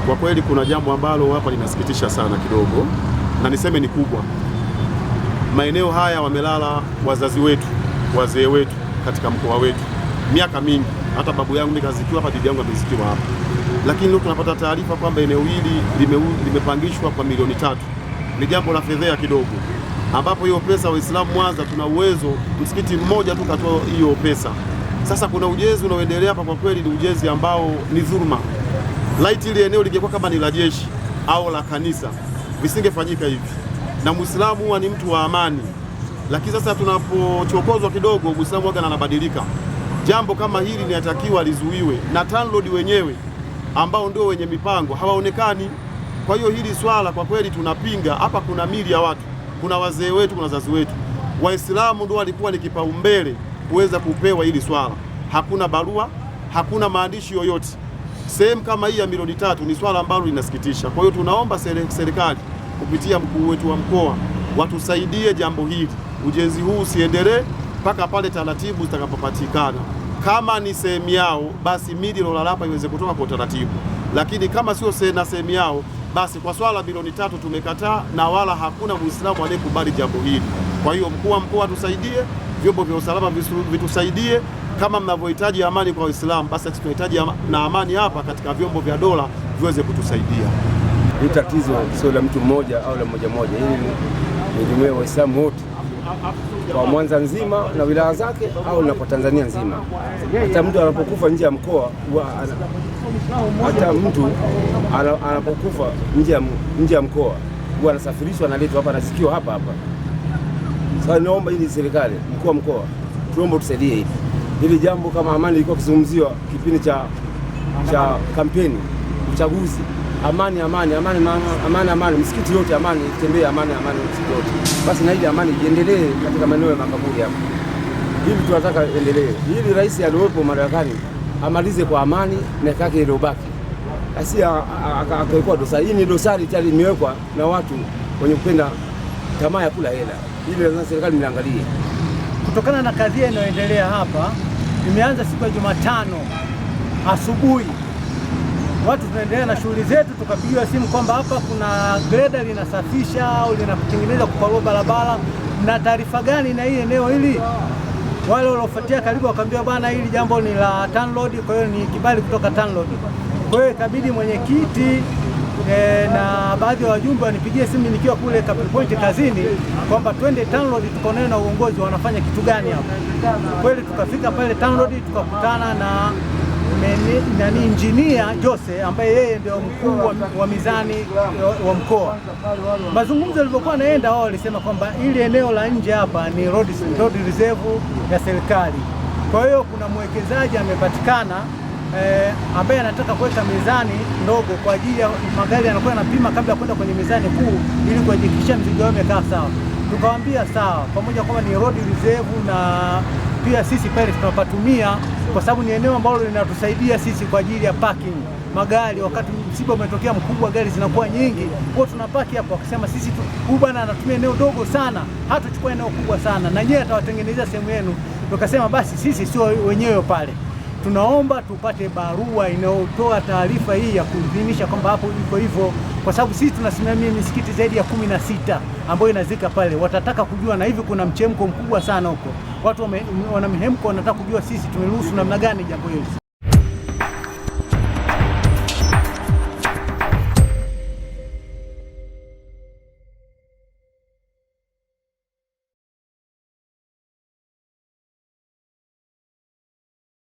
Kwa kweli kuna jambo ambalo hapa linasikitisha sana kidogo, na niseme ni kubwa. Maeneo haya wamelala wazazi wetu, wazee wetu katika mkoa wetu miaka mingi. Hata babu yangu nikazikiwa hapa, bibi yangu amezikiwa hapa, lakini leo tunapata taarifa kwamba eneo hili limepangishwa kwa milioni 3. Ni jambo la fedhea kidogo, ambapo hiyo pesa Waislamu Mwanza tuna uwezo msikiti mmoja tu katoa hiyo pesa. Sasa kuna ujenzi unaoendelea hapa, kwa kweli ni ujenzi ambao ni dhuluma. Laiti ile eneo lingekuwa kama ni la jeshi au la kanisa visingefanyika hivi, na Muislamu huwa ni mtu wa amani. Lakini sasa tunapochokozwa kidogo, Muislamu waga anabadilika. Jambo kama hili linatakiwa lizuiwe, na TANROADS wenyewe ambao ndio wenye mipango hawaonekani. Kwa hiyo hili swala kwa kweli tunapinga. Hapa kuna mili ya watu, kuna wazee wetu, kuna wazazi wetu. Waislamu ndio walikuwa ni kipaumbele kuweza kupewa hili swala. Hakuna barua, hakuna maandishi yoyote. Sehemu kama hii ya milioni 3 ni swala ambalo linasikitisha. Kwa hiyo tunaomba serikali kupitia mkuu wetu wa mkoa watusaidie jambo hili, ujenzi huu usiendelee mpaka pale taratibu zitakapopatikana. Kama ni sehemu yao, basi mili lolalapa iweze kutoka kwa utaratibu, lakini kama sio sehemu yao, basi kwa swala milioni 3 tumekataa, na wala hakuna Muislamu anayekubali jambo hili. Kwa hiyo mkuu wa mkoa tusaidie, vyombo vya usalama vitusaidie. Kama mnavyohitaji amani kwa Waislamu, basi tunahitaji na amani hapa katika vyombo vya dola viweze kutusaidia. Hii tatizo sio la mtu mmoja au la mmoja, hili ni jumuiya ya Waislamu wote kwa Mwanza nzima na wilaya zake, au na kwa Tanzania nzima. Hata mtu anapokufa nje ya mkoa, hata mtu anapokufa nje ya mkoa huwa anasafirishwa, analetwa hapa, anasikiwa hapa. Sasa naomba hili serikali, mkuu wa mkoa, tuombe tusaidie hili jambo. Kama amani ilikuwa kizungumziwa kipindi cha kampeni uchaguzi, amani, msikiti yote amani, itembee amani, msikiti yote. Basi na hili amani iendelee katika maeneo ya makaburi hapa. Hivi tunataka endelee. Hili rais aliyepo madarakani amalize kwa amani miaka yake iliyobaki. Asi akaikuwa dosari. Hii ni dosari tayari imewekwa na watu wenye kupenda tamaa ya kula hela. Hili lazima serikali iangalie. Kutokana na kadhia inayoendelea hapa, imeanza siku ya Jumatano asubuhi. Watu tunaendelea na shughuli zetu, tukapigiwa simu kwamba hapa kuna greda linasafisha au linatengeneza kuparua barabara. Na taarifa gani na hii eneo hili? Wale waliofuatia karibu wakaambia bwana, hili jambo ni la TANROADS, kwa hiyo ni kibali kutoka TANROADS. Kwa hiyo ikabidi mwenyekiti na baadhi ya wajumbe wanipigie simu nikiwa kule Kapil Point kazini kwamba twende TANROADS tukaonane na uongozi wanafanya kitu gani hapo. Kweli tukafika pale TANROADS, tukakutana na injinia Jose ambaye yeye ndio mkuu wa mizani wa mkoa. Mazungumzo yalivyokuwa naenda, wao walisema kwamba ili eneo la nje hapa ni road reserve ya serikali. Kwa hiyo kuna mwekezaji amepatikana ambaye anataka kuweka mizani ndogo kwa ajili ya magari yanakuwa yanapima kabla ya kwenda kwenye mizani kuu, ili kuhakikisha mzigo wao umekaa sawa. Tukawaambia sawa, pamoja kwamba ni road reserve, na pia sisi pale tunapatumia kwa sababu ni eneo ambalo linatusaidia sisi kwa ajili ya parking magari. Wakati msiba umetokea mkubwa, gari zinakuwa nyingi, kwa tunapaki hapo. Wakisema sisi huyu bwana anatumia eneo dogo sana, hatuchukua eneo kubwa sana, na yeye atawatengenezea sehemu yenu. Tukasema basi sisi sio wenyewe pale, tunaomba tupate barua inayotoa taarifa hii ya kuidhinisha kwamba hapo iko hivyo, kwa sababu sisi tunasimamia misikiti zaidi ya 16 ambayo inazika pale. Watataka kujua, na hivi kuna mchemko mkubwa sana huko, watu wana mihemko, wanataka kujua sisi tumeruhusu namna gani jambo hili.